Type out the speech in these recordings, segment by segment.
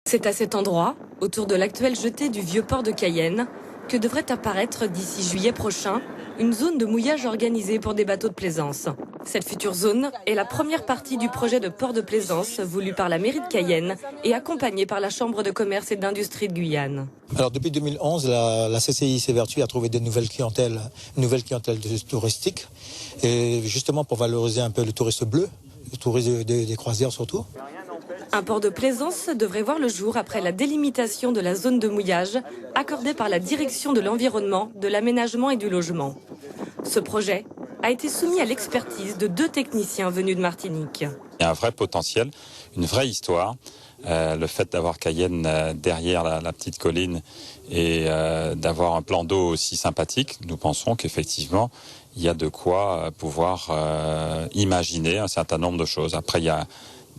C'est à cet endroit, autour de l'actuel jetée du vieux port de Cayenne, que devrait apparaître d'ici juillet prochain une zone de mouillage organisée pour des bateaux de plaisance. Cette future zone est la première partie du projet de port de plaisance voulu par la mairie de Cayenne et accompagné par la Chambre de commerce et d'industrie de Guyane. Alors depuis 2011, la CCI s'évertue à trouver de nouvelles clientèles touristiques, et justement pour valoriser un peu le tourisme bleu, le tourisme des croisières surtout. Un port de plaisance devrait voir le jour après la délimitation de la zone de mouillage accordée par la direction de l'environnement, de l'aménagement et du logement. Ce projet a été soumis à l'expertise de 2 techniciens venus de Martinique. Il y a un vrai potentiel, une vraie histoire. Le fait d'avoir Cayenne derrière la petite colline et d'avoir un plan d'eau aussi sympathique, nous pensons qu'effectivement, il y a de quoi pouvoir imaginer un certain nombre de choses. Après, il y a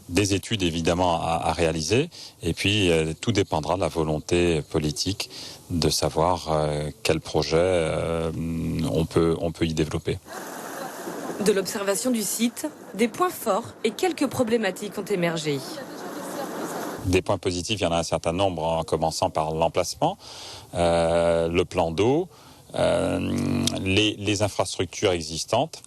des études évidemment à réaliser et puis tout dépendra de la volonté politique de savoir quel projet on peut y développer. De l'observation du site, des points forts et quelques problématiques ont émergé. Des points positifs, il y en a un certain nombre, en commençant par l'emplacement, le plan d'eau, les infrastructures existantes.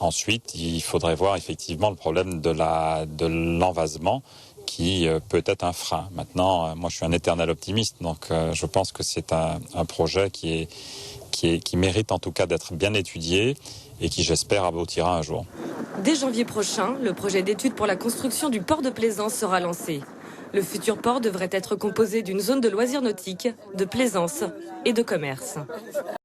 Ensuite, il faudrait voir effectivement le problème de l'envasement qui peut être un frein. Maintenant, moi je suis un éternel optimiste, donc je pense que c'est un projet qui mérite en tout cas d'être bien étudié et qui, j'espère, aboutira un jour. Dès janvier prochain, le projet d'étude pour la construction du port de plaisance sera lancé. Le futur port devrait être composé d'une zone de loisirs nautiques, de plaisance et de commerce.